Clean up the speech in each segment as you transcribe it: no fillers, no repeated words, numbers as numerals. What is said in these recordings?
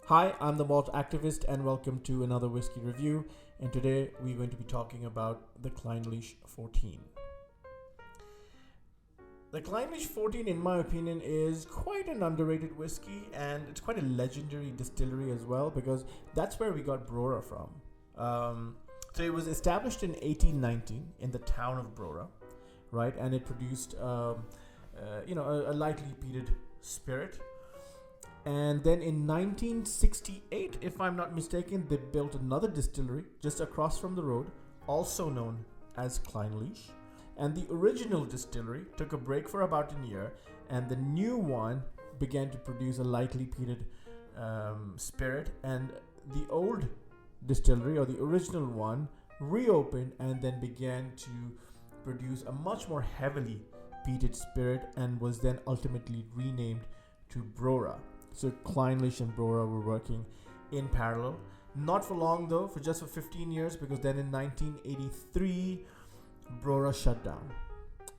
Hi, I'm the Malt Activist, and welcome to another whiskey review. And today we're going to be talking about the Clynelish 14. The Clynelish 14, in my opinion, is quite an underrated whiskey, and it's quite a legendary distillery as well, because that's where we got Brora from. So it was established in 1819 in the town of Brora, right? And it produced, a lightly peated spirit. And then in 1968, if I'm not mistaken, they built another distillery just across from the road, also known as Clynelish. And the original distillery took a break for about a year, and the new one began to produce a lightly peated spirit. And the old distillery, or the original one, reopened and then began to produce a much more heavily peated spirit, and was then ultimately renamed to Brora. So Clynelish and Brora were working in parallel. Not for long though, for 15 years, because then in 1983, Brora shut down.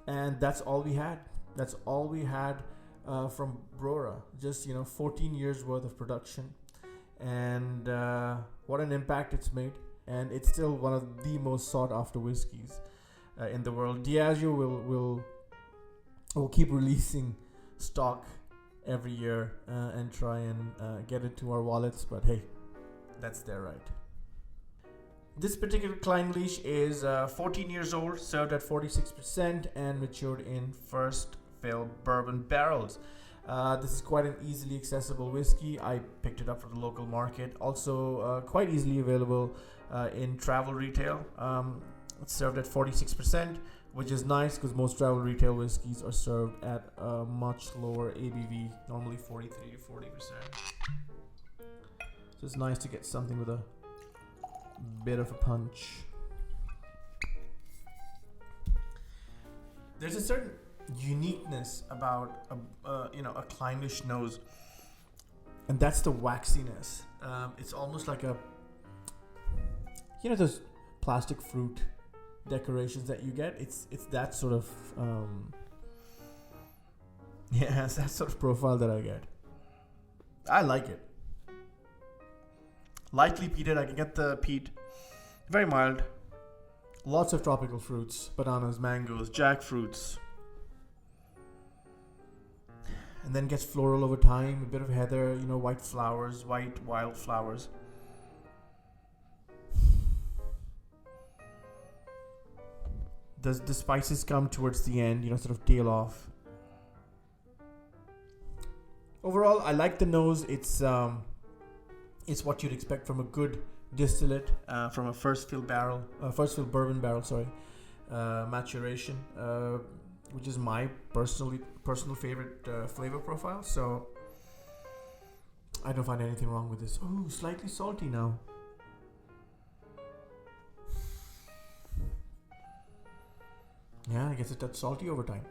And that's all we had. That's all we had from Brora. Just, 14 years worth of production. And what an impact it's made. And it's still one of the most sought after whiskeys in the world. Diageo will keep releasing stock every year and try and get it to our wallets, but hey, that's their right. This particular Clynelish is 14 years old, served at 46%, and matured in first fill bourbon barrels. This is quite an easily accessible whiskey. I picked it up from the local market. Also quite easily available in travel retail. It's served at 46%, which is nice because most travel retail whiskeys are served at a much lower ABV, normally 43 to 40%. So it's nice to get something with a bit of a punch. There's a certain uniqueness about a Clynelish nose, and that's the waxiness. It's almost like those plastic fruit decorations that you get. It's that sort of it's that sort of profile that I get. I like it. Lightly peated. I can get the peat. Very mild. Lots of tropical fruits: bananas, mangoes, jackfruits, and then gets floral over time. A bit of heather, white flowers, white wildflowers. The spices come towards the end, sort of tail off. Overall, I like the nose. It's what you'd expect from a good distillate, from a first fill bourbon barrel, maturation, which is my personal favorite flavor profile. So I don't find anything wrong with this. Oh, slightly salty now. Yeah, I guess it's that salty over time.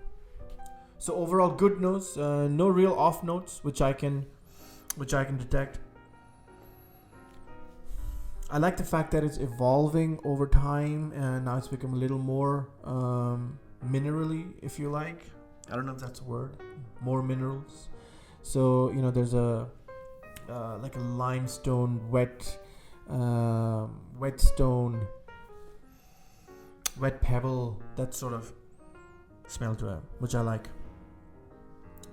So overall, good nose. No real off notes, which I can detect. I like the fact that it's evolving over time, and now it's become a little more minerally, if you like. I don't know if that's a word. More minerals. So there's a like a limestone, wet stone, wet pebble, that sort of smell to it, which I like.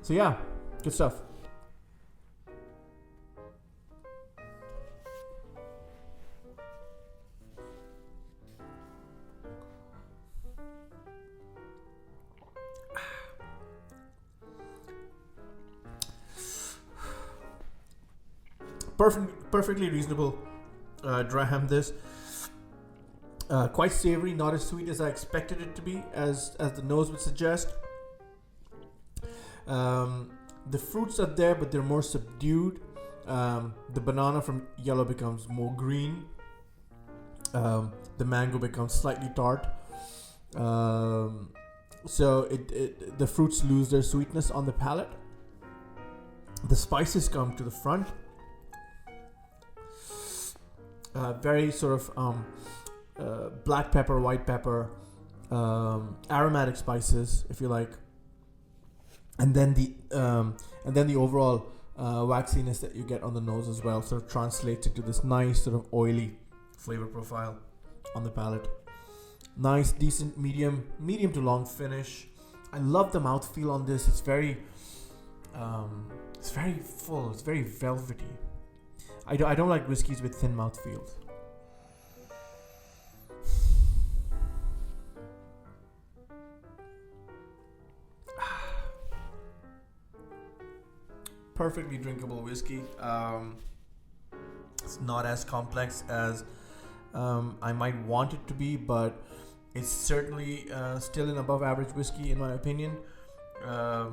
So yeah, good stuff. Perfectly reasonable dram this. Quite savory, not as sweet as I expected it to be, as the nose would suggest. The fruits are there, but they're more subdued. The banana from yellow becomes more green. The mango becomes slightly tart. So the fruits lose their sweetness on the palate. The spices come to the front. Very sort of black pepper, white pepper, aromatic spices, if you like, and then the overall waxiness that you get on the nose as well sort of translates into this nice sort of oily flavor profile on the palate. Nice, decent, medium to long finish. I love the mouthfeel on this. It's very full. It's very velvety. I don't like whiskeys with thin mouthfeels. Perfectly drinkable whiskey. It's not as complex as I might want it to be, but it's certainly still an above average whiskey in my opinion. I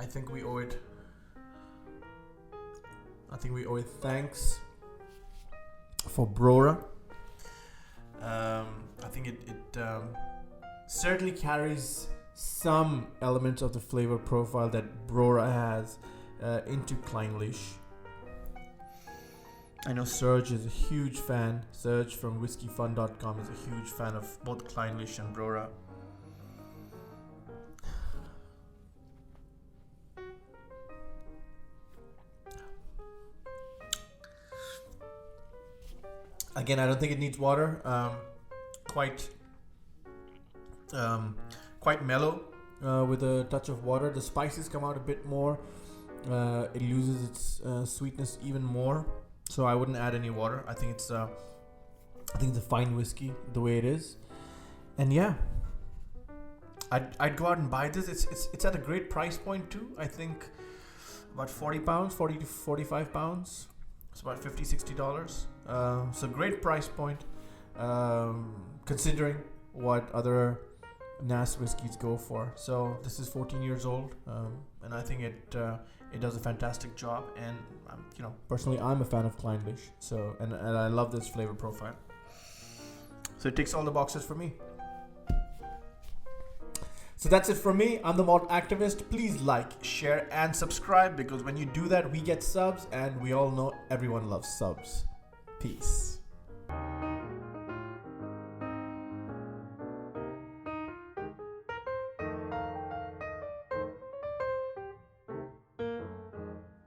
think we owe it thanks for Brora. I think it certainly carries some elements of the flavor profile that Brora has into Clynelish. I know Serge is a huge fan. Serge from whiskyfun.com is a huge fan of both Clynelish and Brora. Again, I don't think it needs water. Quite mellow with a touch of water. The spices come out a bit more. It loses its sweetness even more. So I wouldn't add any water. I think it's a fine whiskey the way it is. And yeah, I'd go out and buy this. It's at a great price point too. I think about 40 to 45 pounds. It's about $50-$60. So great price point considering what other NAS whiskeys go for. So this is 14 years old, and I think it does a fantastic job. And personally, I'm a fan of Clynelish. So and I love this flavor profile. So it ticks all the boxes for me. So that's it from me. I'm the Malt Activist. Please like, share, and subscribe, because when you do that, we get subs, and we all know everyone loves subs. Peace.